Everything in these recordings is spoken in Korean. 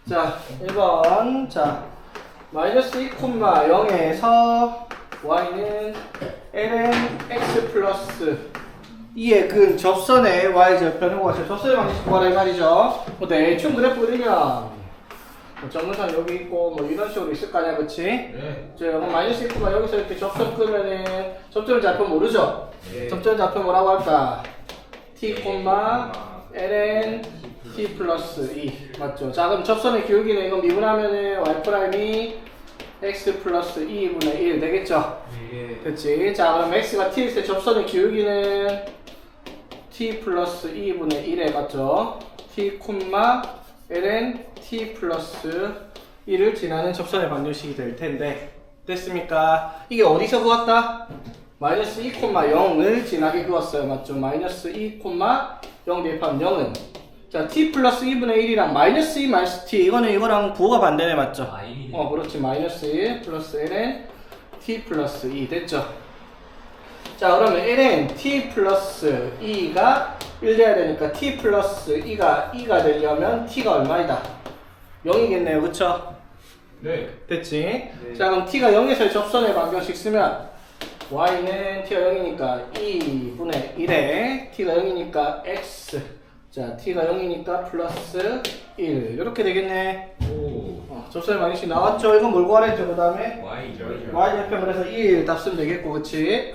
자, 1번. 자, 마이너스 2,0에서 y는 ln x 플러스 2의 근 접선의 y절편 요거 접선의 방식 구하라 이 말이죠. 뭐 대충 그래프 그리면 정근선 여기 있고 뭐 이런 식으로 있을 거 아니야, 그치? 네. 자, 그럼 마이너스 2, 여기서 이렇게 접선 끄면은 접점 좌표 모르죠? 네. 접점 좌표 뭐라고 할까? t, ln t 플러스 2 맞죠? 자, 그럼 접선의 기울기는 이거 미분하면은 y 프라임이 x 플러스 2분의 1 되겠죠? 네. 됐지? 자, 그럼 x가 t일 때 접선의 기울기는 t 플러스 2분의 1에 맞죠? t, ln t 플러스 1을 지나는 접선의 방정식이 될 텐데 됐습니까? 이게 어디서 그었다? 마이너스 2,0을 지나게 그었어요. 맞죠? 마이너스 2,0 대입하면 0은 자, t 플러스 2분의 1이랑 마이너스 2 마이너스 t 이거랑 부호가 반대네. 맞죠? 그렇지. 마이너스 1 플러스 ln t 플러스 2 됐죠? 자, 그러면 ln t 플러스 2가 1 돼야 되니까 t 플러스 2가 2가 되려면 t가 얼마이다? 0이겠네요. 그쵸? 네. 됐지? 네. 자, 그럼 t가 0에서 접선의 방정식 쓰면 y는 t가 0이니까 2분의 1에 t가 0이니까 x 자, t가 0이니까 플러스 1 이렇게 되겠네. 오. 접선의 방정식 나왔죠? 이건 뭘 구하랬죠? 그 다음에 Y죠. y절편 그래서 1 답 쓰면 되겠고, 그치?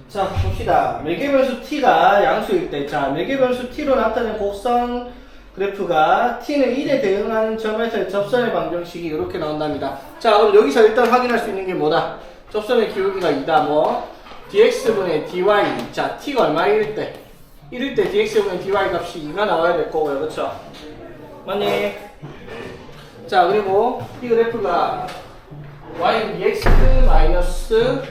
자, 봅시다. 매개변수 t가 양수일 때, 자, 매개변수 t로 나타낸 곡선 그래프가 t는 1에 대응하는 점에서의 접선의 방정식이 이렇게 나온답니다. 자, 그럼 여기서 일단 확인할 수 있는 게 뭐다? 접선의 기울기가 2다. 뭐? dx분의 dy. 자, t가 얼마일 때? 1일 때 dx분의 dy 값이 2가 나와야 될 거고요. 그쵸? 맞니? 자, 그리고 이 그래프가 y는 2x 마이너스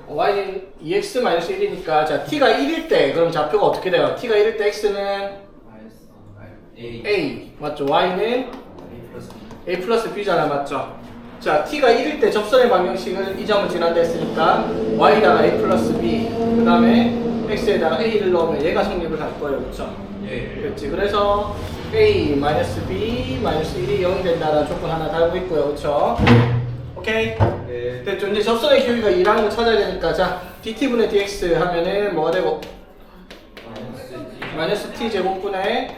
y는 2x 마이너스 1이니까 자, t가 1일 때 그럼 좌표가 어떻게 돼요? t가 1일 때 x는 a 맞죠? y는 a 플러스 b잖아. 맞죠? 자, t가 1일 때 접선의 방정식을 이 점을 지난다 했으니까 y에다가 a 플러스 b 그 다음에 x에다가 a를 넣으면 얘가 성립을 할 거예요. 그쵸? 예. 그렇지. 그래서 a 마이너스 b 마이너스 1이 0이 된다는 조건 하나 달고 있고요. 그쵸? 오케이? 네. 됐죠. 이제 접선의 기울기가 2라는 걸 찾아야 되니까 자, dt분의 dx 하면은 뭐가 되고? 마이너스 t 제곱분의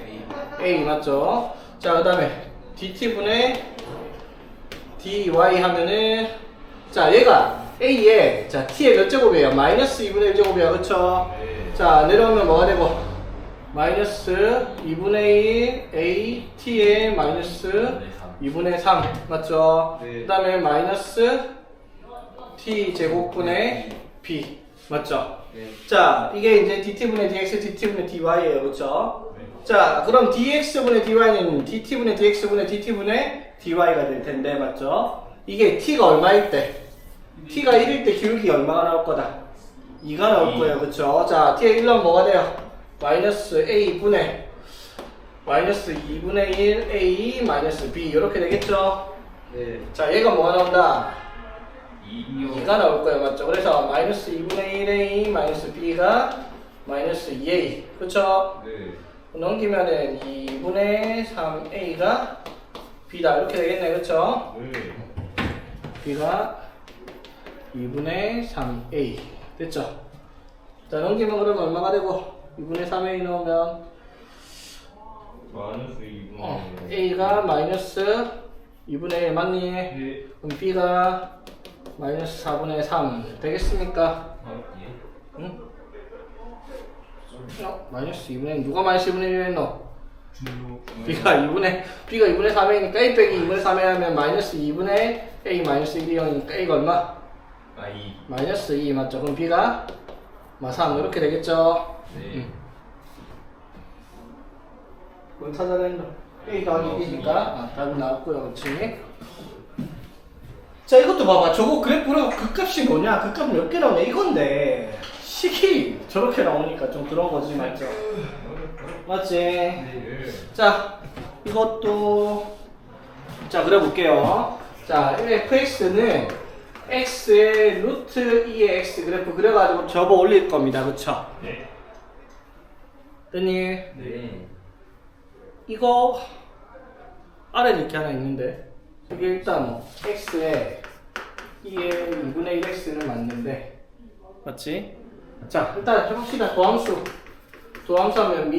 a 맞죠? 자, 그 다음에 dt분의 dy 하면은 자, 얘가 a에 자, t의 몇 제곱이에요? 마이너스 2분의 1제곱이야. 그쵸? 네. 자, 내려오면 뭐가 되고? 마이너스 2분의 1 a t의 마이너스 2분의 3 맞죠? 네. 그 다음에 마이너스 t 제곱분의 b 맞죠? 네. 자, 이게 이제 dt분의 dx, dt분의 dy예요. 그쵸? 자, 그럼 dx분의 dy는 dt분의 dx분의 dt분의 dy가 될 텐데 맞죠? 이게 t가 얼마일 때? t가 1일 때 기울기 얼마가 나올 거다? 2가 나올 거예요. 그쵸? 자, t가 1 나오면 뭐가 돼요? 마이너스 a분의 마이너스 2분의 1 a 마이너스 b 이렇게 되겠죠? 네. 자, 얘가 뭐가 나온다? 2요. 2가 나올 거예요. 맞죠? 그래서 마이너스 2분의 1a 마이너스 b가 마이너스 2a 그쵸? 네. 넘기면은 2분의 3a가 b다 이렇게 되겠네. 그쵸? 네. b가 2분의 3a 됐죠? 자, 넘기면 그러면 얼마가 되고 2분의 3a 넣으면 마이너스 2분의 a가 마이너스 2분의 1 맞니? 네. 그럼 b가 마이너스 4분의 3 되겠습니까? 예. 응? 마이너스 2분의 1 누가 마이너스 2분의 1 했노? b가 2분의 3a니까 a 빼기 2분의 3a 하면 마이너스 2분의 a 마이너스 1이 0이니까 a가 얼마? 마이너스 2 맞죠? 그럼 b가 3 이렇게 되겠죠? 네. 뭘 찾아낸다? a 더하기 1이니까 답이 나왔고요. 그렇지? 자, 이것도 봐봐. 저거 그래프로 그 값이 뭐냐? 그 값 몇 개 나오냐? 이건데 식이 저렇게 나오니까 좀 그런 거지. 맞죠? 맞지? 네. 자, 이것도 자, 그려볼게요. 자, fx는 x의 루트 2의 x 그래프 그려가지고 접어 올릴 겁니다. 그쵸? 네. 됐니? 네. 이거 아래에 이렇게 하나 있는데 이게 일단 뭐 x에 2의 2분의 1x는 맞는데 맞지? 자 일단 해봅시다. 도함수 하면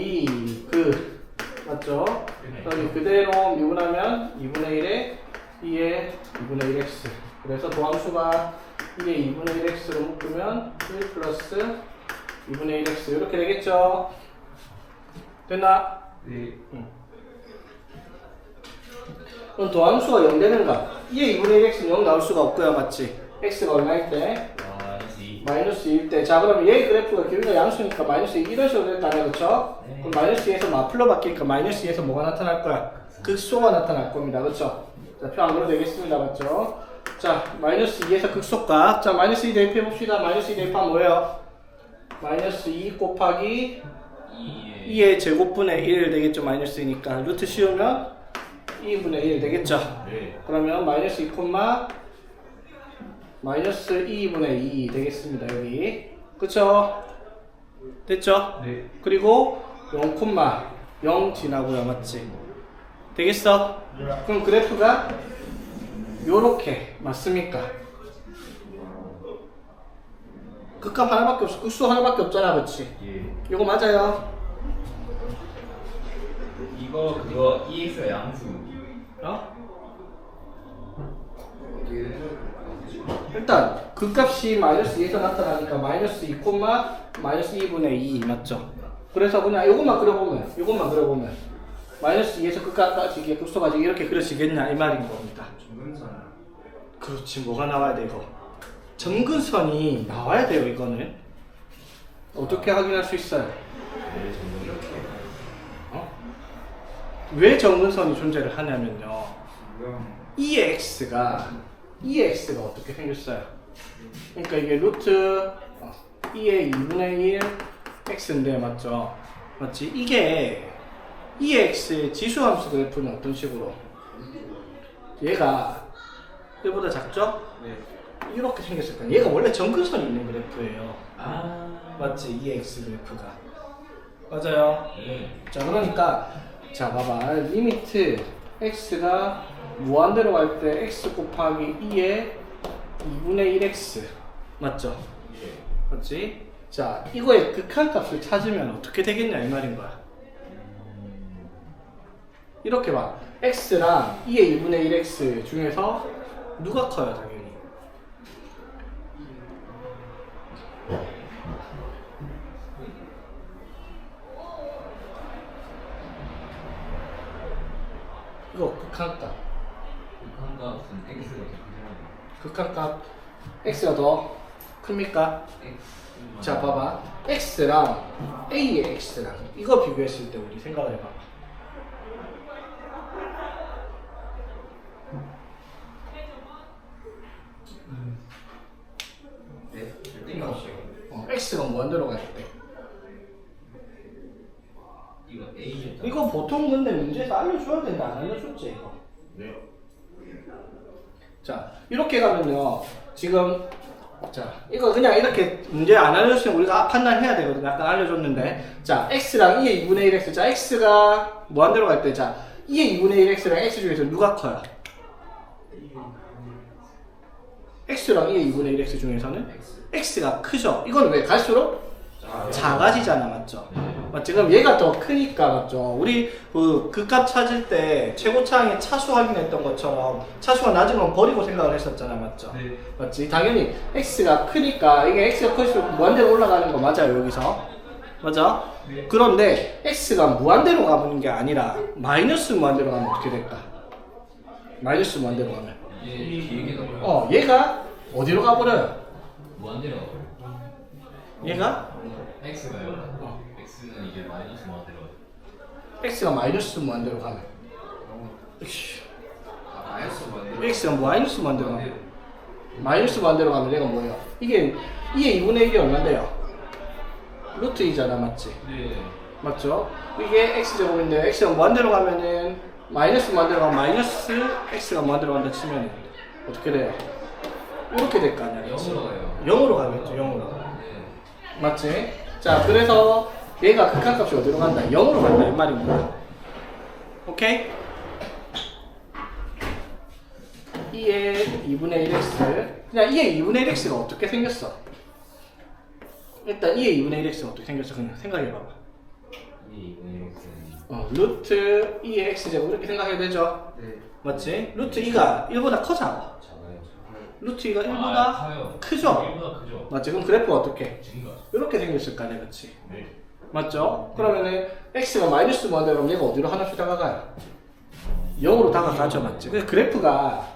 맞죠? 여기 그대로 미분하면 2분의 1에 2의 2분의 1x 그래서 도함수가 2의 2분의 1x로 묶으면 1 플러스 2분의 1x 이렇게 되겠죠? 됐나? 네. 그럼 도함수가 0 되는가? 2의 2분의 1x는 0 나올 수가 없고요 맞지? x가 얼마일 때? 마이너스 2일 때. 자 그럼 얘 그래프가 길이가 양수니까 마이너스 2 이런 식으로 됐다네 그쵸? 네. 그럼 마이너스 2에서 마플로 바뀌니까 마이너스 2에서 뭐가 나타날 거야? 극소가 나타날 겁니다 그쵸? 자 표 안 그려도 되겠습니다 맞죠? 자 마이너스 2에서 극소값 자 마이너스 2 대입해 봅시다. 마이너스 2 대입하면 뭐예요? 마이너스 2 곱하기 2의 제곱분의 1 되겠죠 마이너스 2니까 루트 씌우면 2분의 1 되겠죠? 네. 그러면 마이너스 2 콤마 마이너스 2분의 2 되겠습니다 여기 그쵸? 됐죠? 네. 그리고 0 콤마 0 지나고요 맞지? 되겠어? 그럼 그래프가 요렇게 맞습니까? 극값 하나밖에 없어 극수 하나밖에 없잖아 그치? 예. 이거 맞아요? 그거 EX가 양수. 어? 일단 극값이 마이너스 2에서 나타나니까 마이너스 2 콤마 마이너스 2분의 2 맞죠? 그래서 그냥 이것만 그려보면 마이너스 2에서 극값까지 이게 극소까지 이렇게 그려지겠냐 이 말인 겁니다. 중근선. 그렇지 뭐가 나와야 돼 이거 점근선이 나와야 돼요 이거는 어떻게 확인할 수 있어요? 네, 정근 이렇게. 왜 점근선이 존재를 하냐면요 지금. E의 X가 어떻게 생겼어요? 그러니까 이게 루트 2의 2분의 1 X인데 맞죠? 맞지? 이게 E의 X의 지수함수 그래프는 어떤 식으로? 얘가 얘보다 작죠? 네. 이렇게 생겼을 거예요. 얘가 원래 점근선이 있는 그래프예요. 아. 맞지? E의 X 그래프가. 맞아요. 네. 자 그러니까 자 봐봐 리미트 x가 무한대로 갈 때 x 곱하기 2의 2분의 1x 맞죠? 예. 맞지? 자 이거의 극한값을 찾으면 어떻게 되겠냐 이 말인 거야 이렇게 봐 x랑 2의 2분의 1x 중에서 누가 커요 당연히 이거 극한값 극한값은 X가 더 크잖아요. 극한값 x가 더 큽니까? X. 자 봐봐 x랑 a의 x랑 이거 비교했을 때 우리 생각을 해봐 네. 땡값이요. x가 무한대로 갈 때 이거 A였다. 이거 보통 근데 문제에서 알려줘야 된다 안 알려줬지 이거 네. 자 이렇게 가면요 지금 자 이거 그냥 이렇게 문제 안 알려줬으면 우리가 판단해야 되거든 아까 알려줬는데 자 x랑 2의 2분의 1x 자 x가 무한대로 갈 때 자 2의 2분의 1x랑 x 중에서 누가 커요? x랑 2의 2분의 1x 중에서는 x가 크죠 이건 왜 갈수록 작아지잖아 맞죠? 맞지? 그럼 얘가 더 크니까 맞죠? 우리 그 극값 찾을 때 최고차항의 차수 확인했던 것처럼 차수가 낮은 건 버리고 생각을 했었잖아 맞죠? 네. 맞지? 당연히 x가 크니까 이게 x가 클수록 무한대로 올라가는 거 맞아요 여기서 맞아? 네. 그런데 x가 무한대로 가보는 게 아니라 마이너스 무한대로 가면 어떻게 될까? 마이너스 무한대로 가면 이게 기획이 나와요. 얘가 어디로 가버려요? 무한대로. 얘가 X가요. X는 이게 마이너스 무한대로. x가 마이너스 무한대로 가면 마이너스 무한대로. x가 마이너스 무한대로 가면 마이너스 무한대로 가면 얘가 뭐예요? 이게 2의 2분의 1이 얼마인데요? 루트 2잖아 맞지? 네. 맞죠? 이게 x제곱인데 x가 무한대로 가면은 마이너스 무한대로 가면 마이너스 x가 무한대로 간다 치면 어떻게 돼요? 이렇게 될 거 아니야 그치? 0으로 가요. 0으로 가겠죠 0으로 네. 맞지? 자 그래서 얘가 극한값이 어디로 간다? 0으로 간다 이 말인 거야 오케이? 2의 2분의 1x. 그냥 2의 2분의 1x가 어떻게 생겼어? 일단 2의 2분의 1x가 어떻게 생겼어? 그냥 생각해봐봐. 이 X는 루트 2의 x제곱 이렇게 생각해도 되죠? 네. 맞지? 루트 2가 1보다 커잖아. 작아요. 루트 2가 1보다 커요. 크죠? 1보다 크죠. 맞지? 그럼 그래프가 어떻게? 증가. 이렇게 생겼을 거 아니야, 그치? 네. 맞죠? 그러면은 x가 마이너스 뭐한다 그러면 얘가 어디로 하나씩 다가가요? 0으로 다가가죠, 맞지? 그래서 그래프가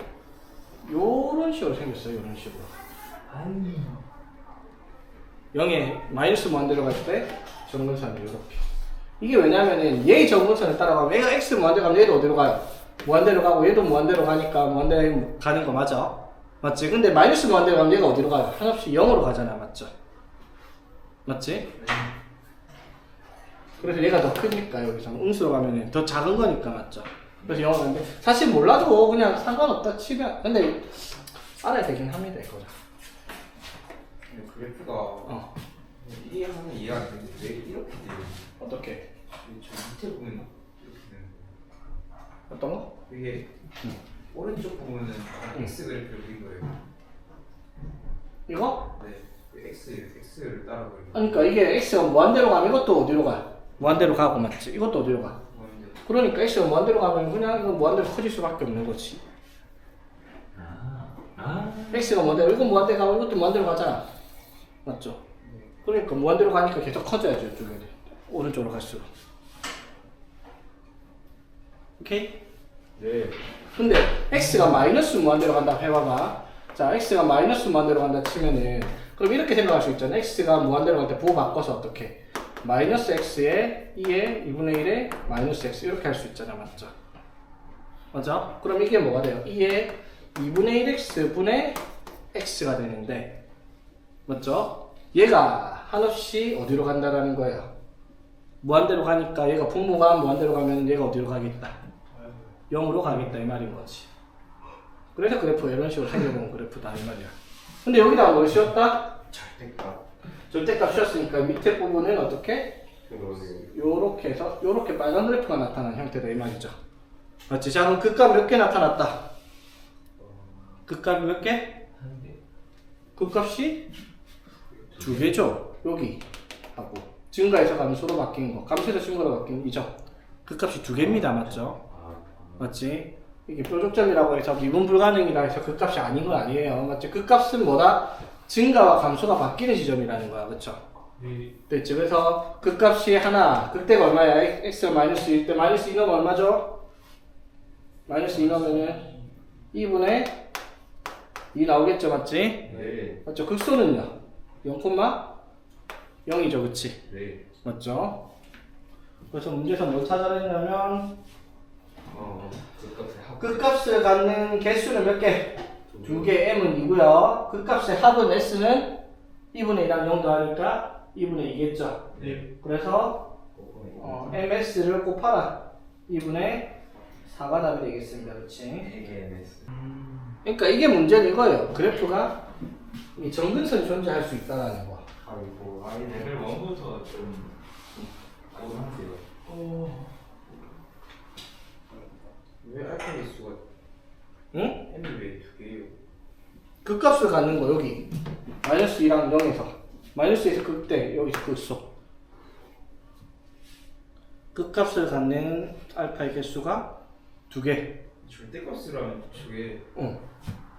요런 식으로 생겼어요, 요런 식으로. 아니. 0에 마이너스 무한대로 갈 때 정근선이 이렇게. 이게 왜냐면은 얘의 정근선을 따라가면 얘가 x 무한대로 가면 얘도 어디로 가요? 무한대로 가고 얘도 무한대로 가니까 무한대로 가는 거 맞아? 맞지? 근데 마이너스 무한대로 가면 얘가 어디로 가요? 한없이 0으로 가잖아, 맞죠? 맞지? 그래서 얘가 더 크니까 여기서 음수로 가면은 더 작은 거니까 맞죠? 그래서 0을 하는데 사실 몰라도 그냥 상관없다 치면 근데 알아야 되긴 합니다 이거는. 근데 그래프가 이해하면 이해가 안 되는데 왜 이렇게 돼요? 어떻게? 저 밑에 보면 이렇게 되는 거예요. 어떤 거? 이게 오른쪽 보면은 X 그래프를 그린 거예요. 이거? 네. 그 X를 따라 그린 거예요. 그러니까 이게 x가 무한대로 가면 이것도 어디로 가요? 무한대로 가고 맞지? 이것도 어디로 가? 그러니까 x가 무한대로 가면 그냥 이거 무한대로 커질 수밖에 없는 거지. x가 무한대로 이거 무한대로 가면 이것도 무한대로 가잖아. 맞죠? 그러니까 무한대로 가니까 계속 커져야죠 이쪽에. 오른쪽으로 갈수록. 오케이? 네. 근데 x가 마이너스 무한대로 간다고 해봐봐. 자, x가 마이너스 무한대로 간다 치면은 그럼 이렇게 생각할 수 있잖아. x가 무한대로 갈 때 부호 바꿔서 어떻게? 마이너스 x에 2에 2분의 1에 마이너스 x 이렇게 할 수 있잖아. 맞죠? 맞아? 그럼 이게 뭐가 돼요? 2에 2분의 1x 분의 x가 되는데 맞죠? 얘가 한없이 어디로 간다라는 거예요? 무한대로 가니까 얘가 분모가 무한대로 가면 얘가 어디로 가겠다? 0으로 가겠다 이 말인 거지. 그래서 그래프가 이런 식으로 생겨본 그래프다 이 말이야. 근데 여기다가 뭘 씌웠다? 절대값. 절대값 씌웠으니까 밑에 부분은 어떻게? 그러네요. 요렇게 해서 요렇게 빨간 그래프가 나타난 형태다 이 말이죠. 맞지? 자 그럼 극값 몇 개 나타났다? 극값이 몇 개? 한 개. 극값이 두 개죠. 여기 하고 증가에서 감소로 바뀐 거, 감소에서 증가로 바뀐 이죠. 극값이 두 개입니다. 맞죠? 맞지? 이게 뾰족점이라고 해서 미분 불가능이라 해서 극값이 아닌 건 아니에요. 맞지? 극값은 뭐다? 증가와 감소가 바뀌는 지점이라는 거야. 그쵸? 네. 됐지? 그래서 극값이 하나, 극대가 얼마야? x가 마이너스 1때 마이너스 2 넣으면 얼마죠? 마이너스 2 넣으면은 2분의 2 나오겠죠? 맞지? 네. 맞죠? 극소는요? 0,0이죠? 그치? 네. 맞죠? 그래서 문제에서 뭘 찾아냈냐면 극값을 갖는 개수는 몇 개? 두 개, m은 2고요. 극값의 합은 s는 2분의 2랑 0 더하니까 2분의 2겠죠. 네. 그래서 ms를 곱하라. 2분의 4가 답이 되겠습니다. 그렇지? AMS. 그러니까 이게 문제는 이거예요. 그래프가 이 정근선이 존재할 수 있다는 거. 아이고 레벨 1부터 좀 궁금한데요. 왜 알파 개수가 응? M이 왜 두 개예요? 극값을 갖는 거 여기 마이너스 2랑 0에서 마이너스에서 극대 여기서 극소 극값을 갖는 알파의 개수가 두 개. 절대값이라면 저게 응.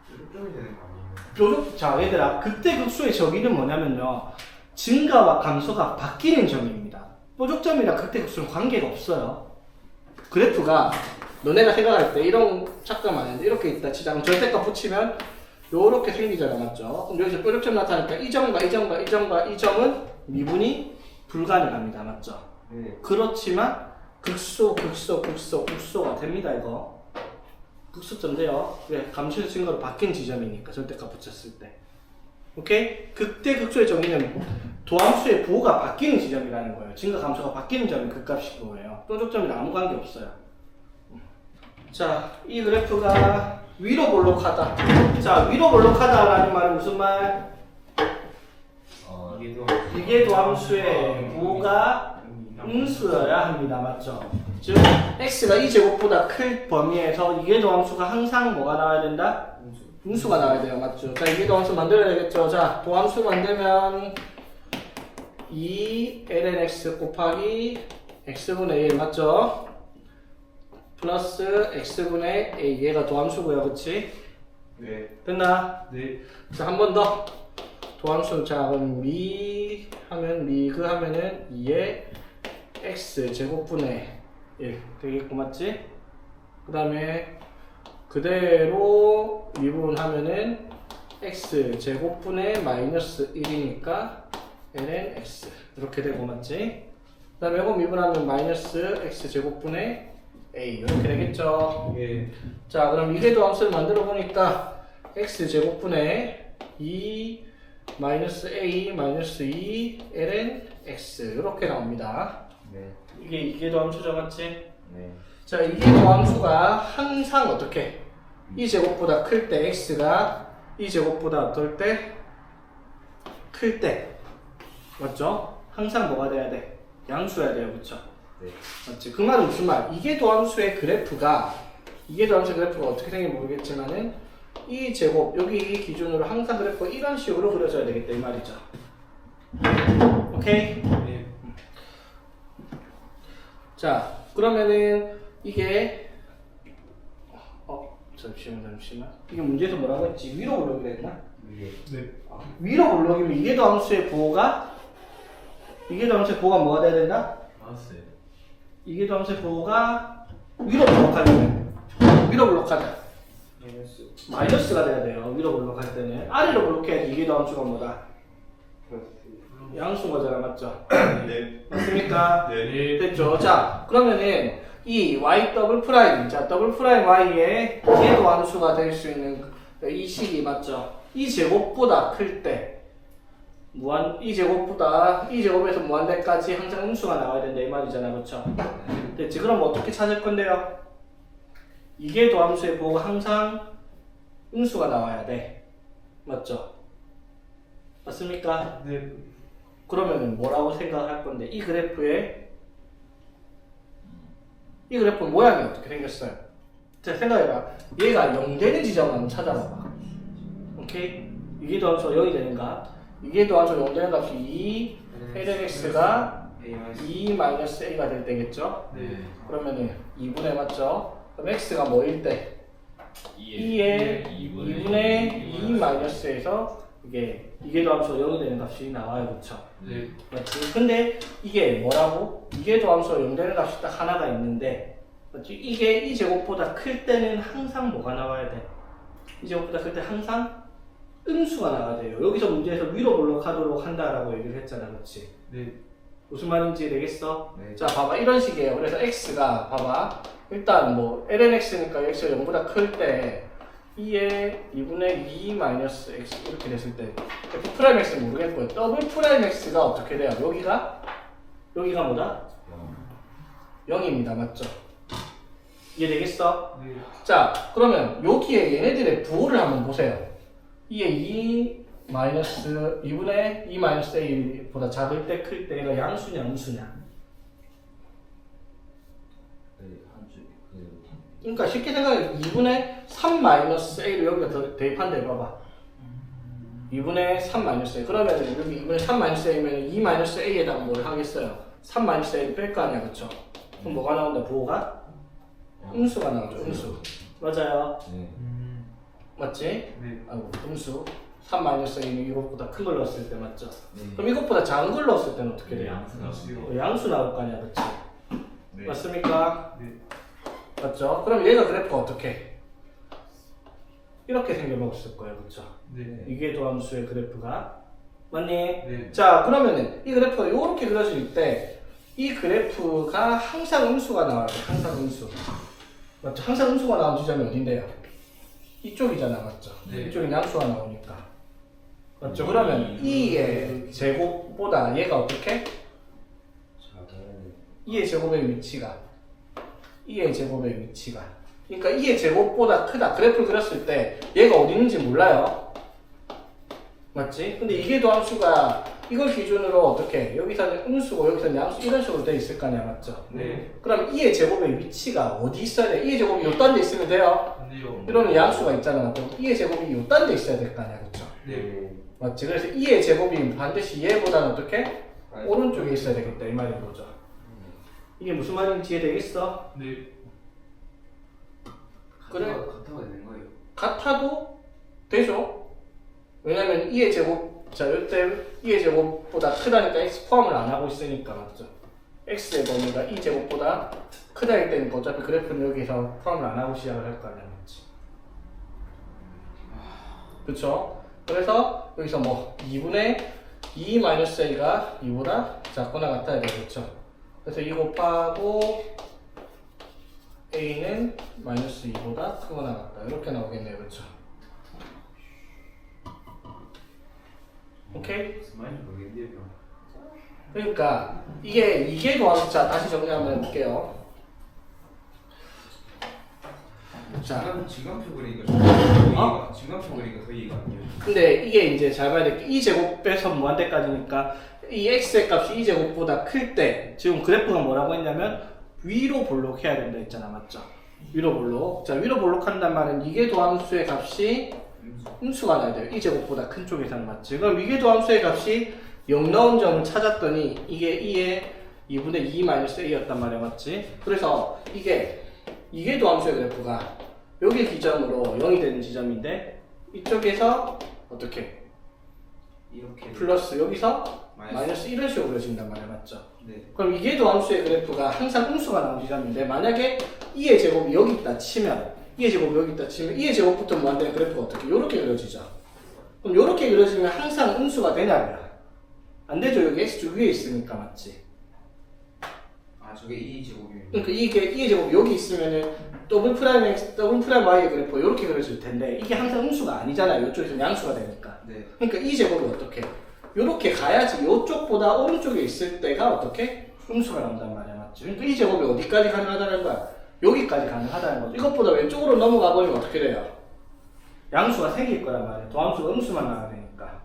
뾰족점이 되는 거 아니에요? 뾰족. 자 얘들아 극대 극소의 정의는 뭐냐면요 증가와 감소가 바뀌는 점입니다. 뾰족점이랑 극대 극소는 관계가 없어요. 그래프가 너네가 생각할 때 이런 착각 아닌데 이렇게 있다 치자. 그럼 절대값 붙이면 요렇게 생기잖아. 맞죠? 그럼 여기서 뾰족점 나타나니까 이 점과 이 점과 이 점과 이 점은 미분이 불가능합니다. 맞죠? 네. 그렇지만 극소, 극소, 극소, 극소가 됩니다. 이거 극소점 돼요. 왜? 감소에서 증가로 바뀐 지점이니까 절대값 붙였을 때. 오케이? 극대 극소의 정의는 도함수의 부호가 바뀌는 지점이라는 거예요. 증가 감소가 바뀌는 점이 극값이고 거예요. 뾰족점이랑 아무 관계 없어요. 자, 이 그래프가 위로 볼록하다. 자, 위로 볼록하다라는 말은 무슨 말? 이게 도함수의 부호가 음수여야 합니다. 맞죠? 즉 x가 이 제곱보다 클 범위에서 이게 도함수가 항상 뭐가 나와야 된다? 음수가 나와야 돼요. 맞죠? 자, 이게 도함수 만들어야 되겠죠? 자, 도함수 만들면 2 ln x 곱하기 x분의 1 맞죠? 플러스 x분의 a 얘가 도함수고요. 그치? 네. 됐나? 네. 자, 한 번 더. 도함수 자, 그럼 미그 하면은 2의 x 제곱분의 1 되겠고 맞지? 그 다음에 그대로 미분하면은 x 제곱분의 마이너스 1이니까 ln x 이렇게 되고 맞지? 그 다음에 이거 미분하면 마이너스 x 제곱분의 a 이렇게 되겠죠? 예. 자, 그럼 이게 도함수를 만들어 보니까 x 제곱분의 2 마이너스 a 마이너스 2 ln x 이렇게 나옵니다. 네. 이게 도함수죠, 맞지? 네. 자, 이게 도함수가 항상 어떻게? 이 제곱보다 클 때 x가 이 제곱보다 어떨 때? 클 때. 맞죠? 항상 뭐가 돼야 돼? 양수여야 돼요, 그쵸? 네. 맞지? 그 말은 무슨 말? 이게 도함수의 그래프가 어떻게 생긴지 모르겠지만은 이 제곱 여기 기준으로 항상 그래프가 이런 식으로 그려져야 되겠다 이 말이죠. 오케이? 네. 자, 그러면은 이게 잠시만 이게 문제에서 뭐라고 했지? 위로 올라오기로 했나? 네. 위로 올라오기면 이게 도함수의 부호가 뭐가 돼야 된다? 마우스. 이게 도함수의 부호가 위로 블록하자. 마이너스가 돼야 돼요. 위로 블록할 때는 아래로 블록해야지 이게 도함수가 뭐다? 양수인 거잖아, 맞죠? 네. 맞습니까? 네. 됐죠? 자, 그러면은 이 y 더블 프라임, 자 더블 프라임 y의 이게 도함수가 될 수 있는 이 식이 맞죠? 이 제곱보다 클 때 이 제곱에서 무한대까지 항상 음수가 나와야 된다 이 말이잖아, 그렇죠? 됐지? 그럼 어떻게 찾을 건데요? 이게 도함수의 부호가 항상 음수가 나와야 돼, 맞죠? 맞습니까? 네. 그러면은 뭐라고 생각할 건데 이 그래프 모양이 어떻게 생겼어요? 자, 생각해봐. 얘가 0 되는 지점을 한번 찾아봐봐. 오케이? 이게 도함수가 0이 되는가? 이게 도함수가 0 되는 값이 2 ln x가 2-a가 될 때겠죠? 네. 그러면은 2분의 맞죠? 그럼 x가 뭐일 때? 2의 2분의 2 마이너스에서 이게 도함수가 0이 되는 값이 나와요, 그쵸? 네. 맞지? 근데 이게 뭐라고? 이게 도함수가 0 되는 값이 딱 하나가 있는데, 맞지? 이게 이 제곱보다 클 때는 항상 뭐가 나와야 돼? 이 제곱보다 클 때 항상 음수가 나와야 돼요. 여기서 문제에서 위로 블록하도록 한다라고 얘기를 했잖아, 그렇지? 네. 무슨 말인지 되겠어? 네. 자, 봐봐. 이런 식이에요. 그래서 x가, 봐봐. 일단 뭐, ln x니까 x가 0보다 클 때, 2의 2분의 2 마이너스 x 이렇게 됐을 때 f 프라임 x는 모르겠고요. 더블 프라임 x가 어떻게 돼요? 여기가 뭐다? 0입니다. 맞죠? 이해되겠어? 네. 자, 그러면 여기에 얘네들의 부호를 한번 보세요. 2의 2 마이너스 2분의 2 마이너스 a보다 작을 때 클 때 얘가 양수냐 음수냐? 그러니까 쉽게 생각해 2분의 3 마이너스 a를 여기다 더 대입한다 해봐봐. 2분의 3 마이너스 a. 그러면 여기 2분의 3 마이너스 a면 2 마이너스 a에다가 뭘 하겠어요? 3 마이너스 a를 뺄 거 아니야, 그쵸? 그럼 뭐가 나온다? 부호가? 음수가 나오죠, 음수. 맞아요. 네. 맞지? 네. 아이고, 음수. 3 마이너스 a는 이것보다 큰 걸 넣었을 때 맞죠? 네. 그럼 이것보다 작은 걸 넣었을 때는 어떻게 돼요? 양수 나오고. 양수 나올 거 아니야, 그치? 네. 맞습니까? 네. 맞죠? 그럼 얘가 그래프가 어떻게? 이렇게 생겨먹었을 거예요, 그쵸? 네. 이게 도함수의 그래프가 맞니? 네. 자, 그러면은 이 그래프가 이렇게 그려질 때 이 그래프가 항상 음수가 나와요. 항상 음수. 맞죠? 항상 음수가 나온 지점이 어딘데요? 이쪽이잖아, 맞죠? 네. 이쪽에 양수가 나오니까. 맞죠? 그러면 이의 제곱보다 얘가 어떻게? 이의 제곱의 위치가 그러니까 이의 제곱보다 크다. 그래프를 그렸을 때 얘가 어디 있는지 몰라요. 맞지? 근데 이게 도함수가 이걸 기준으로 어떻게 여기서는 음수고 여기서는 양수 이런 식으로 돼 있을 거 아니야, 맞죠? 네. 그럼 2의 제곱의 위치가 어디 있어야 돼? 2의 제곱이 요딴 데 있으면 돼요. 근데요. 이러면 양수가 있잖아, 맞죠? 2의 제곱이 요딴 데 있어야 될 거 아니야, 그쵸? 네. 맞지? 그래서 2의 제곱이 반드시 얘보다는 어떻게? 오른쪽에 있어야 되겠다, 이 말인 거죠. 이게 무슨 말인지 이해되겠어? 네. 그래. 같아가 되는 거예요. 같아도 되죠. 왜냐면 2의 제곱, 자, 이때 2의 제곱보다 크다니까 x 포함을 안 하고 있으니까, 맞죠? x의 범위가 2 제곱보다 크다 할 때는 어차피 그래프는 여기서 포함을 안 하고 시작을 할 거 아니야, 맞지? 그쵸? 그래서 여기서 뭐 2분의 2-a가 2보다 작거나 같아야 되겠죠. 그래서 2 곱하고 a는 마이너스 2보다 크거나 같다. 이렇게 나오겠네요. 그쵸? 오케이? 무슨 말인지 모르겠는데요. 그러니까 이게 도함수. 다시 정리 한번 해볼게요. 자, 진감표 그리니까 더 진감표 그리니까 더 이해가 안 돼요. 근데 이게 이제 잘 봐야 될 게 2제곱 빼서 무한대까지니까 이 x의 값이 2제곱보다 클 때 지금 그래프가 뭐라고 했냐면 위로 볼록해야 된다 했잖아, 맞죠? 위로 볼록. 자, 위로 볼록한단 말은 위계도함수의 값이 음수가 나야 돼요. 2제곱보다 큰 쪽에서는, 맞지? 그럼 위계도함수의 값이 0 나온 점을 찾았더니 이게 2의 2분의 2-a였단 말이야, 맞지? 그래서 이게 위계도함수의 그래프가 여기 기점으로 0이 되는 지점인데 이쪽에서 어떻게? 이렇게 플러스 여기서 마이너스 이런 식으로 그려진단 말이야, 맞죠? 네. 그럼 위계도함수의 그래프가 항상 음수가 나온 지점인데 만약에 2의 제곱이 여기 있다 치면 2의 제곱이 여기 있다 치면 2의 제곱부터 무한대는 그래프가 어떻게? 이렇게 그려지죠. 그럼 이렇게 그려지면 항상 음수가 되냐고요? 안 되죠. 여기 x축 위에 있으니까, 맞지? 아 저게 2 제곱이면. 그러니까 이게 2의 제곱이 여기 있으면은 더블 프라임 x, 더블 프라임 y의 그래프 이렇게 그려질 텐데 이게 항상 음수가 아니잖아요. 이쪽에서 양수가 되니까. 네. 그러니까 2 제곱이 어떻게? 요렇게 가야지 이쪽보다 오른쪽에 있을 때가 어떻게? 음수가 나온단 말이야, 맞지? 그러니까 2 제곱이 어디까지 가능하다는 거야? 여기까지 가능하다는 거죠. 이것보다 왼쪽으로 넘어가 버리면 어떻게 돼요? 양수가 생길 거란 말이야. 도함수가 음수만 나와야 되니까.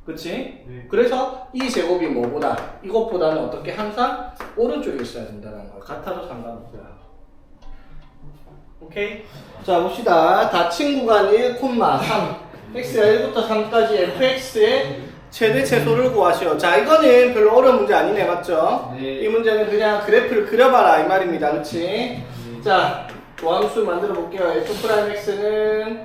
그치? 네. 그래서 이 제곱이 뭐보다 이것보다는 어떻게 항상 오른쪽에 있어야 된다는 거야. 같아도 상관없고요. 오케이? 자, 봅시다. 닫힌 구간 1,3 x가 1부터 3까지 fx의 최대 최소를 구하시오. 자, 이거는 별로 어려운 문제 아니네, 맞죠? 네. 이 문제는 그냥 그래프를 그려봐라 이 말입니다. 그치? 자, 도함수 만들어 볼게요. f'x는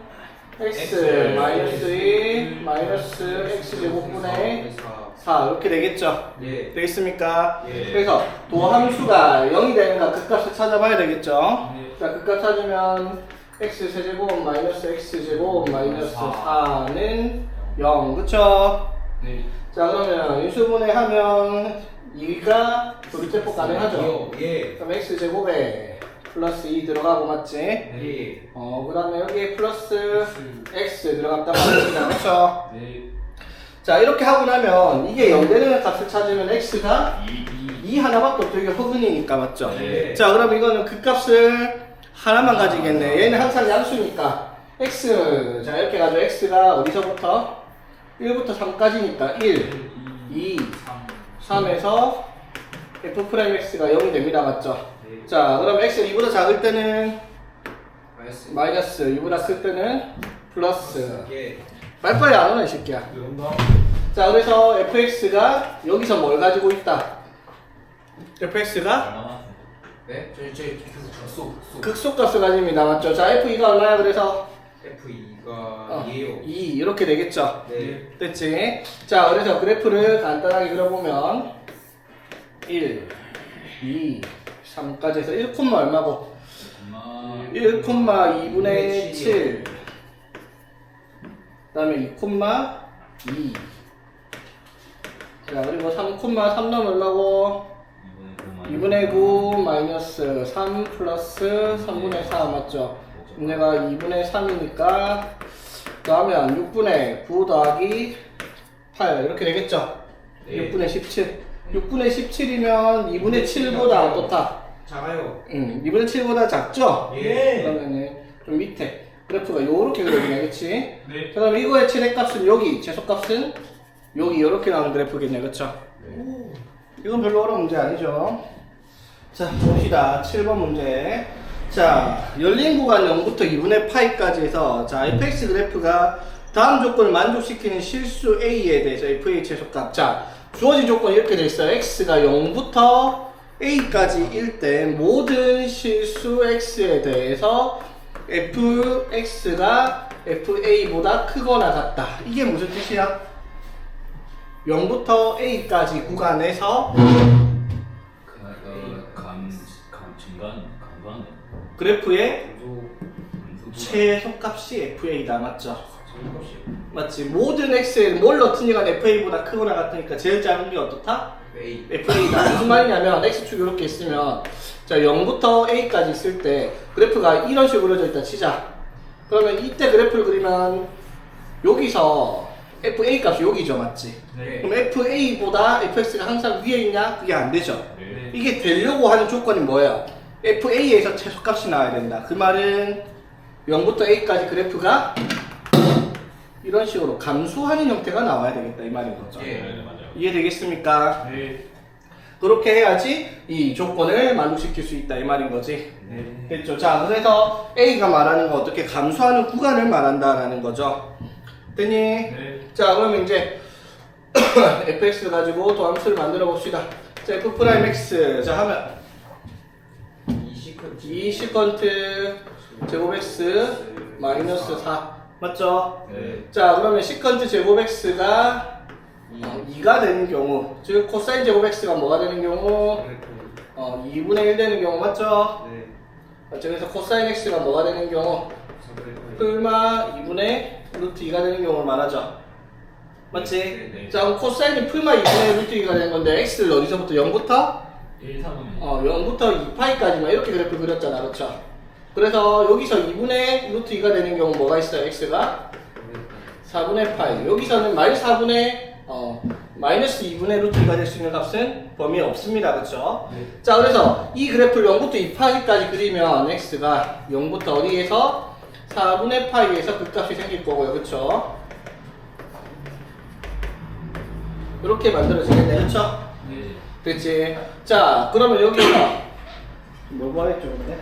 x 마이너스 1 마이너스 x 제곱분의 4 이렇게 되겠죠? 예. 되겠습니까? 예. 그래서 도함수가 0이 되는가 그 값을 찾아봐야 되겠죠? 네. 자, 그 값 찾으면 x 세제곱 마이너스 x 제곱 마이너스 4는 0 그쵸? 네. 자, 그러면 인수분해 하면 2가 조립제법 가능하죠? 예. 그럼 x 제곱에 플러스 2 들어가고 맞지? 예. 그 다음에 여기에 플러스 x 들어갔다 말입니다. 그쵸? 네. 자, 이렇게 하고 나면 이게 0 되는 값을 찾으면 x가 2 하나밖에 없죠. 이게 허근이니까, 맞죠? 네. 자, 그럼 이거는 그 값을 하나만 가지겠네. 얘는 항상 양수니까 x, 자 이렇게 가지고 x가 어디서부터? 1부터 3까지니까 1, 2, 3에서 f'x가 0이 됩니다. 맞죠? 네. 자, 그럼 x가 2보다 작을 때는 마이너스. 2보다 클 때는 플러스. 예. 빨리빨리 안 오네, 이 새끼야. 자, 그래서 fx가 여기서 뭘 가지고 있다? fx가 네? 저희 속. 극소값을 가집니다. 맞죠? 자, f2가 얼마야? 그래서 F2가 2에요. 2 이렇게 되겠죠? 네. 됐지? 자, 그래서 그래프를 간단하게 그려보면 1, 2, 3까지 해서 1, 얼마고? 1,2분의 7. 그 다음에 2,2. 자, 그리고 3,3 넣으려고 2분의 9 마이너스 3 플러스 3분의 4 맞죠? 얘가 2분의 3이니까 그러면 6분의 9 더하기 8 이렇게 되겠죠? 네. 6분의 17 6분의 17이면 2분의 7보다 어떻다? 작아요. 2분의 7보다 작죠? 예. 그러면은 좀 밑에 그래프가 요렇게 그려지네, 그치? 네. 그럼 이거의 최대값은 여기, 최소값은 여기 이렇게 나오는 그래프겠네, 그쵸? 이건 별로 어려운 문제 아니죠? 자, 봅시다. 7번 문제. 자, 열린 구간 0부터 2분의 파이까지 해서, 자, fx 그래프가 다음 조건을 만족시키는 실수 a에 대해서 f의 최소값. 자, 주어진 조건이 이렇게 돼 있어요. x가 0부터 a까지일 때 모든 실수 x에 대해서 fx가 fa보다 크거나 같다. 이게 무슨 뜻이야? 0부터 a까지 구간에서 중간 그래프의 감소 최소값이 fa다. 맞죠? 정값이 맞지? 모든 x에 뭘 넣든 간에 fa보다 크거나 같으니까 제일 작은 게 어떻다? A fa다. 무슨 말이냐면 x축 이렇게 있으면 자 0부터 a까지 있을 때 그래프가 이런 식으로 그려져 있다 치자. 그러면 이때 그래프를 그리면 여기서 fa 값이 여기죠. 맞지? 네. 그럼 fa보다 fx가 항상 위에 있냐? 그게 안 되죠. 네. 이게 되려고 하는 조건이 뭐예요? fa에서 최소값이 나와야 된다. 그 말은 0부터 a까지 그래프가 이런 식으로 감소하는 형태가 나와야 되겠다 이 말인 거죠. 예. 네, 맞아요. 이해되겠습니까? 네. 그렇게 해야지 이 조건을 만족시킬 수 있다 이 말인 거지. 네. 됐죠? 자, 그래서 a가 말하는 건 어떻게 감소하는 구간을 말한다라는 거죠. 됐니? 네. 자, 그러면 이제 fx 가지고 또 함수를 만들어 봅시다. 자, f'(x) 자 하면 2 시컨트 제곱 x 마이너스 4 맞죠? 네. 자, 그러면 시컨트 제곱 x가 2가 되는 경우, 즉 코사인 제곱 x가 뭐가 되는 경우 2분의 1 되는 경우 맞죠? 네. 맞죠? 그래서 코사인 x가 뭐가 되는 경우 풀마 2분의 루트 2가 되는 경우를 말하죠. 맞지? 네, 네. 자, 그럼 코사인이 풀마 2분의 루트 2가 되는 건데 x를 어디서부터 0부터 1, 3은 0부터 2파이까지만 이렇게 그래프 그렸잖아. 그렇죠? 그래서 여기서 2분의 루트 2가 되는 경우 뭐가 있어요? x가 4분의 파이. 여기서는 마이너스 2분의 루트 2가 될 수 있는 값은 범위에 없습니다. 그렇죠? 네. 자, 그래서 이 그래프를 0부터 2파이까지 그리면 x가 0부터 어디에서 4분의 파이에서 그 값이 생길 거고요. 그렇죠? 이렇게 만들어지겠네. 그렇죠? 네. 됐지? 자, 그러면 여기가 뭘 구하랬죠, 근데?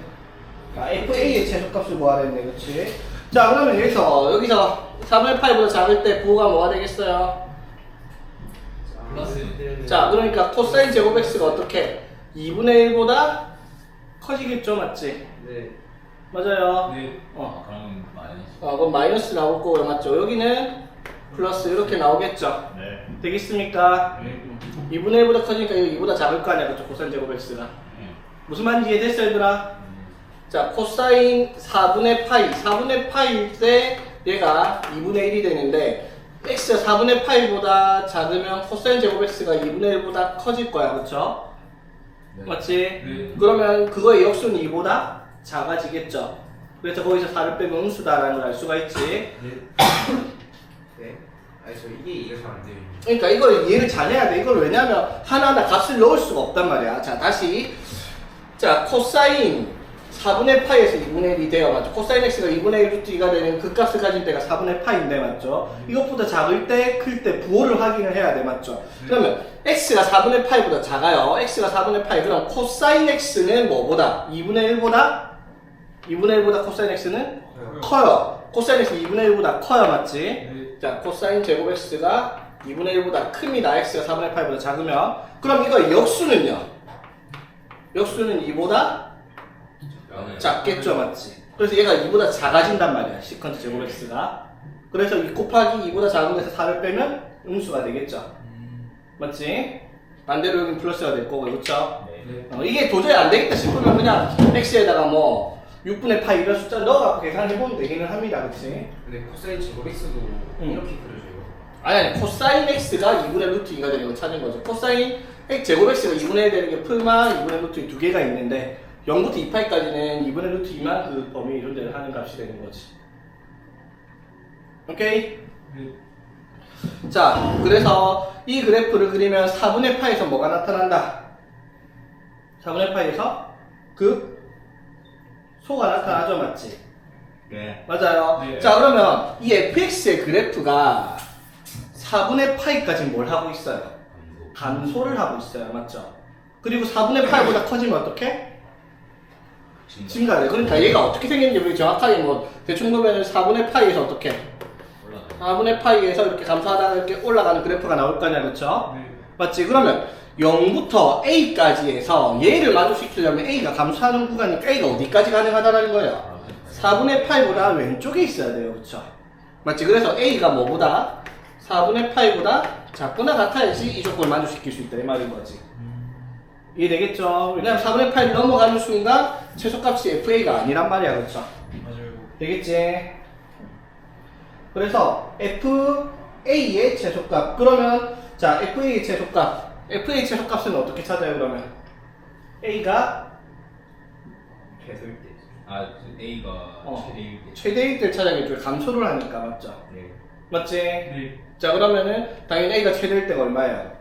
FA의 최소값을 구하랬네, 그렇지? 자, 그러면 여기서 3분의 8보다 작을 때 부호가 뭐가 되겠어요? 플러스. 자, 그러니까 코사인 제곱 x가 어떻게? 2분의 1보다 커지겠죠, 맞지? 네. 맞아요. 네. 어. 그럼 마이너스. 그럼 마이너스 나올 거고요, 맞죠? 여기는 플러스 이렇게 나오겠죠? 네. 되겠습니까? 네. 2분의 1보다 커지니까 이거 2보다 작을 거 아니야, 그쵸? 코사인 제곱 x가. 네. 무슨 말인지 이해됐어, 얘들아? 자, 코사인 4분의 파이, 4분의 파이일 때 얘가 2분의 1이 되는데 x가 4분의 파이보다 작으면 코사인 제곱 x가 2분의 1보다 커질 거야, 그쵸? 네. 맞지? 네. 그러면 그거의 역수는 2보다 작아지겠죠? 그래서 거기서 4를 빼면 음수다라는 걸 알 수가 있지. 네. 아니 저 이게 이해가 잘 안 돼요. 그러니까 이걸 이해를 잘해야 돼. 이걸 왜냐면 하나하나 값을 넣을 수가 없단 말이야. 자, 다시. 자, 코사인 4분의 파이에서 2분의 1이 돼요. 맞죠? 코사인 x가 2분의 1 루트 2가 되는 그 값을 가질 때가 4분의 파이인데, 맞죠? 이것보다 작을 때, 클 때 부호를 확인을 해야 돼. 맞죠? 그러면 x가 4분의 파이보다 작아요. x가 4분의 파이. 그럼 코사인 x는 뭐보다? 2분의 1보다? 2분의 1보다 코사인 x는 커요. 코사인 x 2분의 1보다 커요. 맞지? 네. 자, 코사인 제곱 x가 2분의 1보다 큽니다. x가 4분의 8보다 작으면. 그럼 이거 역수는요? 역수는 2보다 작겠죠, 맞지? 그래서 얘가 2보다 작아진단 말이야, 시컨트 제곱 x가. 그래서 2 곱하기 2보다 작은 데서 4를 빼면 음수가 되겠죠. 맞지? 반대로 여긴 플러스가 될 거고, 그렇죠? 네. 이게 도저히 안 되겠다 싶으면 그냥 x에다가 뭐 6분의 파이 이런 숫자 넣어갖고 계산해보면 되기는 합니다, 그렇지? 근데 코사인 제곱 x도 이렇게 그려져요. 아니, 코사인 x가 2분의 루트 2가 되는 걸 찾는 거죠. 코사인 제곱 x가 2분의 1 되는 게 풀마 2분의 루트 2 두 개가 있는데 0부터 2파이까지는 2분의 루트 2만 그 범위 존재를 하는 값이 되는 거지. 오케이? 네. 자, 그래서 이 그래프를 그리면 4분의 파에서 뭐가 나타난다? 4분의 파에서 그 소가 나타나죠, 맞지? 네. 맞아요. 네. 자, 그러면 이 fx의 그래프가 4분의 파이까지 뭘 하고 있어요? 감소를 하고 있어요. 맞죠? 그리고 4분의 파이보다 커지면 어떻게? 증가돼. 그러니까 얘가 어떻게 생겼는지 우리 정확하게 뭐 대충 보면 4분의 파이에서 어떻게? 올라가. 4분의 파이에서 이렇게 감소하다가 이렇게 올라가는 그래프가 나올 거냐, 그렇죠? 맞지? 그러면 0부터 A까지 해서 얘를 만족시키려면 A가 감소하는 구간이니까 A가 어디까지 가능하다는 거예요? 4분의 파이보다 왼쪽에 있어야 돼요, 그렇죠? 맞지? 그래서 A가 뭐보다? 4분의 파이보다 작거나 같아야지 이 조건을 만족시킬 수 있다 이 말인 거지. 이해되겠죠? 왜냐면 4분의 파이를 넘어가는 순간 최소값이 FA가 아니란 말이야, 그렇죠? 맞아요. 되겠지? 그래서 FA의 최소값. 그러면 자 FA의 최소값. FA의 최소값은 어떻게 찾아요 그러면? A가 배설 때. 아, 그 A가 최대일 때. 최대일 때 찾아야겠죠. 감소를 하니까 맞죠? 네. 맞지? 네. 자 그러면은 당연히 A가 최대일 때가 얼마예요?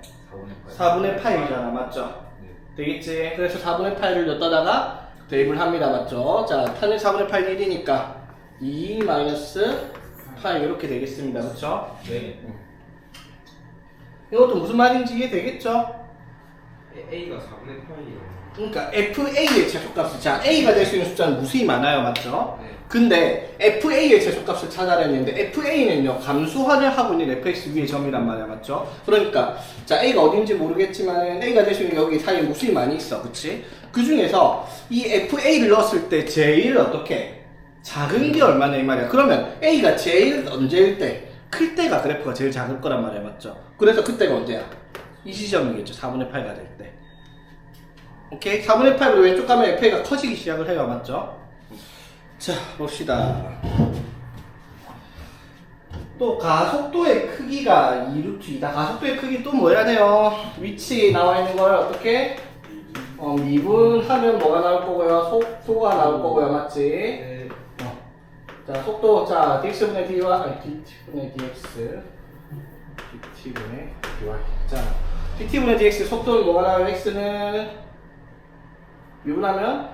4분의 파이잖아 맞죠? 네. 되겠지? 그래서 4분의 파이를 여기다가 대입을 합니다 맞죠? 자 탄일 4분의 파이는 1이니까 2 마이너스 파이 이렇게 되겠습니다 그렇죠? 네. 이것도 무슨 말인지 이해되겠죠? A가 4분의 8이에요. 그러니까 FA의 최소값을 자 A가 될 수 있는 숫자는 무수히 많아요 맞죠? 네. 근데 FA의 최소값을 찾아라 했는데 FA는요 감소를 하고 있는 fx 위의 점이란 말이야 맞죠? 그러니까 자 A가 어딘지 모르겠지만 A가 될 수 있는 여기 사이에 무수히 많이 있어 그치? 그 중에서 이 FA를 넣었을 때 제일 어떻게 작은 게 얼마냐 이 말이야. 그러면 A가 제일 언제일 때? 클 때가 그래프가 제일 작을 거란 말이야 맞죠? 그래서 그때가 언제야? 이 지점이겠죠 4분의 8가 될 때. 오케이? 4분의 8으로 왼쪽 가면 FA가 커지기 시작을 해요 맞죠? 자 봅시다. 또 가속도의 크기가 2루트 2다. 가속도의 크기 또 뭐 해야 돼요? 위치 나와 있는 걸 어떻게? 미분하면 뭐가 나올 거고요? 속도가 나올 거고요 맞지? 네. 자 속도 자 dx분의 dy와 아니 dt분의 dx dt분의 dy 자 dt분의 dx 속도는 뭐가 나와요? x는 미분하면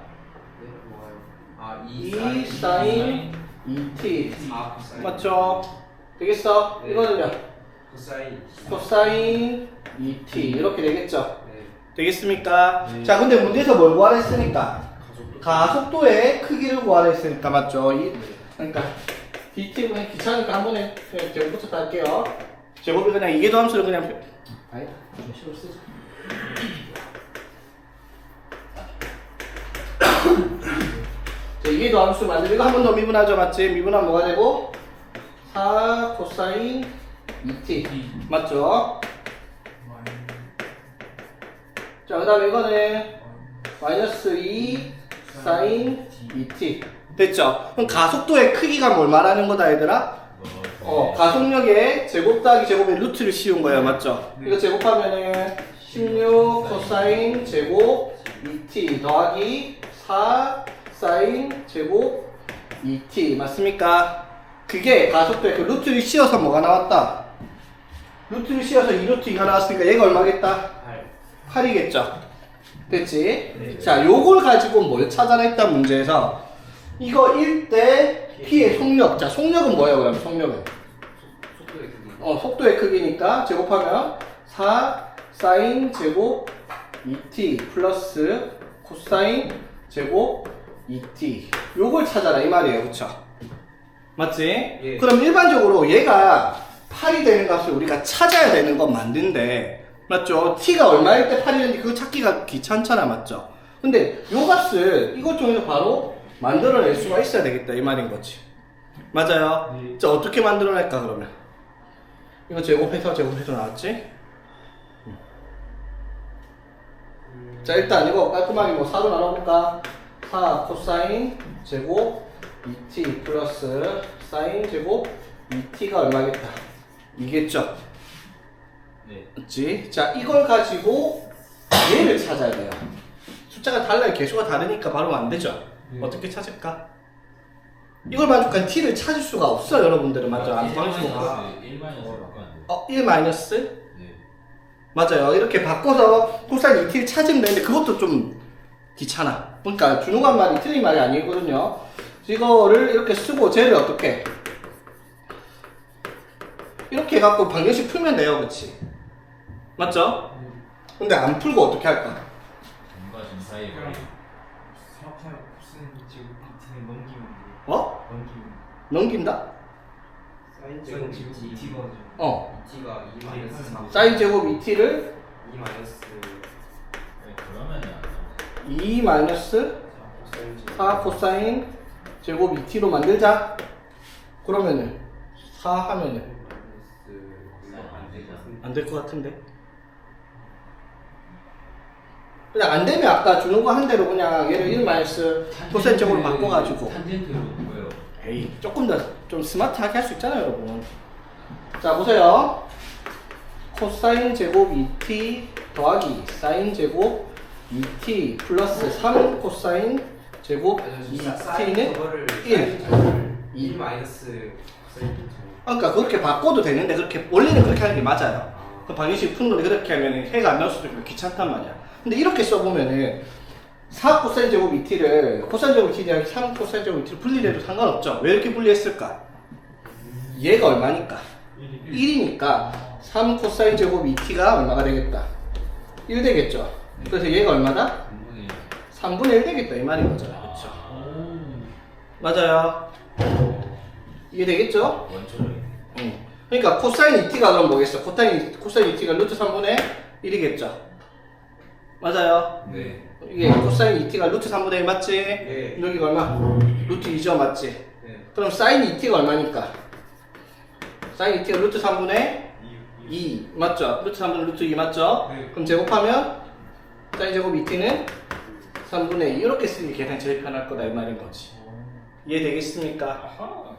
네. 뭐가요? 아, 2 2 sin 2t 4 코사인. 맞죠? 되겠어? 네. 이거는요 코사인. 코사인 2t 이렇게 되겠죠? 네. 되겠습니까? 네. 자 근데 문제에서 뭘 구하라 했으니까 가속도. 가속도의 크기를 구하라 했으니까 맞죠? 네. 그러니까 dt분의 귀찮으니까 한 번에 그냥 제곱부터 할게요. 제곱이 그냥 이계도 함수를 그냥 아니다 좀 식으로 쓰자. 자, 이계도 함수 만들고 이거 한 번 더 미분하죠 맞지? 미분하면 뭐가 되고 4 코사인 2t 맞죠? 자 그 다음에 이거는 마이너스 2 사인 2t 됐죠? 그럼 가속도의 크기가 뭘 말하는 거다 얘들아? 가속력의 제곱 더하기 제곱의 루트를 씌운 거예요 맞죠? 이거 제곱하면은 16 코사인 제곱 2t 더하기 4 사인 제곱 2t 맞습니까? 그게 가속도의 그 루트를 씌워서 뭐가 나왔다? 루트를 씌워서 2루트 2가 나왔으니까 얘가 얼마겠다? 8이겠죠? 됐지? 네. 자, 요걸 가지고 뭘 찾아라 했단 문제에서 이거 1대 P의 속력. 자, 속력은 뭐예요, 그럼? 속력은? 속도의 크기. 속도의 크기니까 제곱하면 4 사인 제곱 2t 플러스 코사인 제곱 2t. 요걸 찾아라 이 말이에요, 그쵸? 맞지? 예. 그럼 일반적으로 얘가 8이 되는 값을 우리가 찾아야 되는 건 맞는데 맞죠? t가 얼마일 때 8이 되는지 그거 찾기가 귀찮잖아 맞죠? 근데 요 값을 이것 중에서 바로 만들어낼 수가 있어야 되겠다 이 말인 거지 맞아요? 네. 자 어떻게 만들어낼까 그러면 이거 제곱해서 나왔지? 자 일단 이거 깔끔하게 뭐 4로 나눠볼까? 4 코사인 제곱 2t 플러스 사인 제곱 2t가 얼마겠다? 이겠죠? 네. 맞지? 자 이걸 가지고 얘를 찾아야 돼요. 숫자가 달라요. 개수가 다르니까 바로 안 되죠? 어떻게 찾을까? 이걸 만족한 t를 찾을 수가 없어요 여러분들은 맞죠? 안 방식으로 1 마이너스 바꾸면 안 돼요. 1 마이너스? 네. 맞아요. 이렇게 바꿔서 코사인 2t를 찾으면 되는데 그것도 좀 귀찮아. 그러니까 준호가 말이 틀린 말이 아니거든요. 이거를 이렇게 쓰고 쟤를 어떻게 이렇게 해갖고 방정식 풀면 돼요, 그치? 맞죠? 근데 안 풀고 어떻게 할까? 뭔가 좀 사이에 거리. 사업사에 코사인 제곱 bt는 넘기면 돼요. 어? 넘기면 넘긴다? 사인 코사인 제곱 제곱 2t bt가 어. 2t가 2 마이너스 3 사인 제곱 2t를 2 마이너스 네, 그러면은 안 나오죠. 2 마이너스 코사인 제곱 4 코사인 제곱 2t로 만들자. 그러면은 4 하면은 안 될 것 같은데? 그냥 안 되면 아까 주는 거 한 대로 그냥 얘를 1 마이너스 코사인 제곱으로 바꿔가지고 탄젠트로 보여요. 에이 조금 더 좀 스마트하게 할 수 있잖아요, 여러분. 자 보세요. 코사인 제곱 2t 더하기 사인 제곱 2t 플러스 3 코사인 제곱 2t는 1. 2 마이너스 코사인 제곱 그러니까 그렇게 바꿔도 되는데 그렇게 원래는 그렇게 하는 게 맞아요. 그 방정식 푸는 놈이 그렇게 하면 해가 안 나올 수도 있고 귀찮단 말이야. 근데 이렇게 써보면은 4 코사인 제곱 2t를 코사인 제곱 2t 대하기 3 코사인 제곱 2t를 분리해도 상관없죠. 왜 이렇게 분리했을까? 얘가 얼마니까? 1이니까 3 코사인 제곱 2t가 얼마가 되겠다? 1 되겠죠. 그래서 얘가 얼마다? 3분의 1 되겠다 이 말인 거잖아. 그렇죠? 맞아요. 이해되겠죠? 원초적인. 그러니까 코사인 2t가 그럼 뭐겠어? 코사인 2t가 루트 3분의 1이겠죠? 맞아요. 네. 이게 코사인 2t가 루트 3분의 1 맞지? 네. 여기가 얼마? 루트 2죠 맞지? 네. 그럼 사인 2t가 얼마니까? 사인 2t가 루트 3분의 2 맞죠? 루트 3분의 루트 2 맞죠? 네. 그럼 제곱하면 사인 제곱 2t는 3분의 2 이렇게 쓰는 게 계산 제일 편할 거다 이 말인 거지. 이해되겠습니까? 아하